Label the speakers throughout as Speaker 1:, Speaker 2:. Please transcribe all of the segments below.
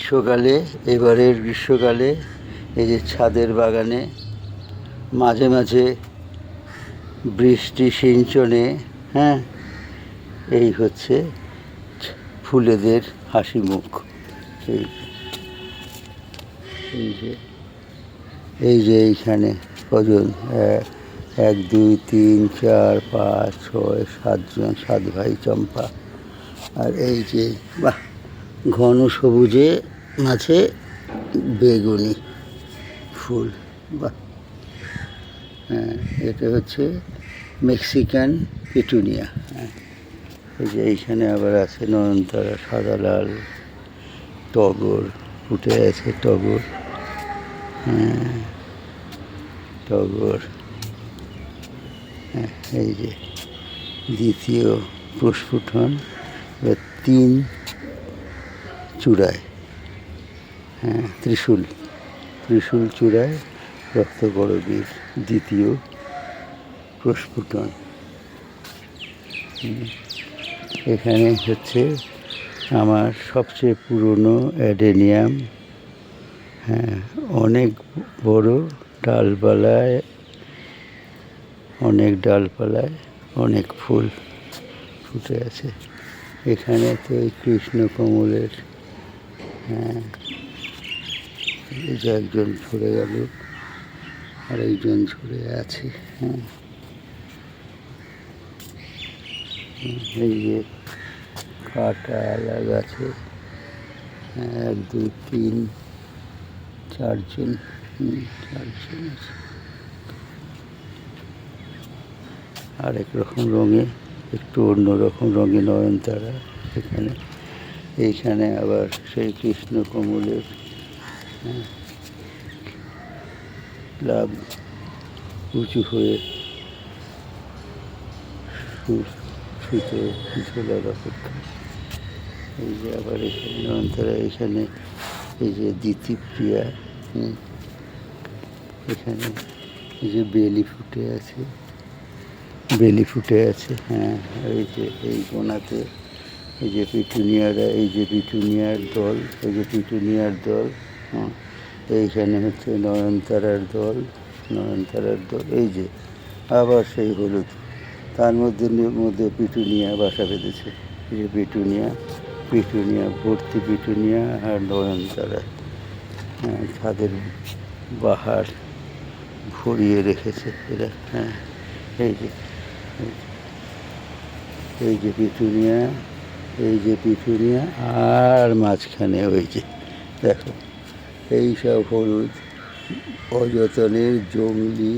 Speaker 1: গ্রীষ্মকালে, এবারের গ্রীষ্মকালে এই যে ছাদের বাগানে মাঝে মাঝে বৃষ্টি সিঞ্চনে, হ্যাঁ, এই হচ্ছে ফুলেদের হাসি মুখ। এই যে এইখানে কজন, 1 2 3 4 5 6 7জন, 7 ভাই চম্পা। আর এই যে বাহ, ঘন সবুজে মাঝে বেগুনি ফুল, বাহ। হ্যাঁ, এটা হচ্ছে মেক্সিকান পিটুনিয়া। হ্যাঁ, এই যে এইখানে আবার আছে নয়নতারা, সাদা লাল টগর ফুটে আছে, টগর। হ্যাঁ, টগর। হ্যাঁ, এই যে দ্বিতীয় প্রস্ফুটন, 3 চূড়ায়। হ্যাঁ, ত্রিশূল চূড়ায় রক্তকরবীর দ্বিতীয় প্রস্ফুটন। এখানে হচ্ছে আমার সবচেয়ে পুরনো অ্যাডেনিয়াম। হ্যাঁ, অনেক বড় ডালপালায়, অনেক ফুল ফুটে আছে। এখানে তো এই কৃষ্ণকমলের, হ্যাঁ, এই যে একজন ঝরে গেল, আর একজন ঝরে আছে। হ্যাঁ, এই যে কাঁটালা গাছে 1 2 3 4জন, 4জন আছে। আরেক রকম রঙে, একটু অন্যরকম রঙে নয়নতারা এখানে। এইখানে আবার সেই কৃষ্ণকমলের, হ্যাঁ, লাভ উঁচু হয়ে শুতে ঝোলার অপেক্ষা। এই যে আবার এখানে নয়নতারা, এখানে এই যে দ্বিতীপ্রিয়া। এখানে এই যে বেলি ফুটে আছে। হ্যাঁ, এই যে এই কোণাতে এই যে পিটুনিয়ারা, এই যে পিটুনিয়ার দল, হ্যাঁ, এইখানে হচ্ছে নয়নতারার দল। এই যে আবার সেই হলুদ, তার মধ্যে পিটুনিয়া বাসা বেঁধেছে। এই যে পিটুনিয়া ভর্তি, পিটুনিয়া আর নয়নতারা। হ্যাঁ, ছাদের বাহার ভরিয়ে রেখেছে এরা। হ্যাঁ, এই যে পিটুনিয়া, আর মাঝখানে ওই যে দেখো, এই সব হলুদ অযতনের জংলি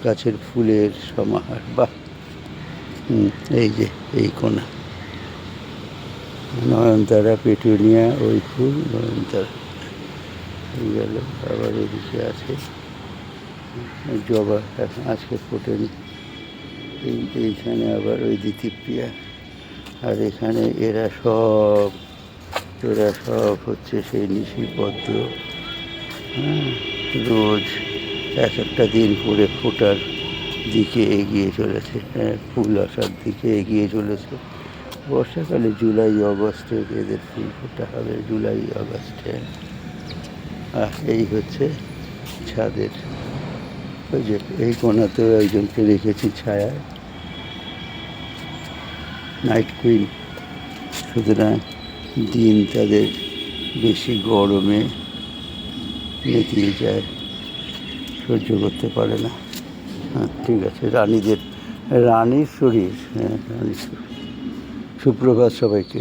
Speaker 1: গাছের ফুলের সমাহার। বাহ। এই যে এই কোণা নয়নতারা, পিটুনিয়া, ওই ফুল, নয়নতারা। এই গেল। আবার এদিকে আছে জবা, এখন আজকে ফোটেনি। এইখানে আবার ওই দ্বিতীপ্রিয়া। আর এখানে এরা সব হচ্ছে সেই নিশিপদ্ম। হ্যাঁ, রোজ একটা দিন করে ফোটার দিকে এগিয়ে চলেছে। হ্যাঁ, ফুল আসার দিকে এগিয়ে চলেছে। বর্ষাকালে জুলাই আগস্টে এদের ফুল ফোটা হবে, জুলাই আগস্টে। এই হচ্ছে ছাদের, ওই যে এই কোণাতেও একজনকে রেখেছি ছায়ায়, নাইট কুইন। সুতরাং দিন তাদের বেশি গরমে নেতিয়ে যায়, সহ্য করতে পারে না। হ্যাঁ, ঠিক আছে, রানীর শরীর। হ্যাঁ, সুপ্রভাত সবাইকে।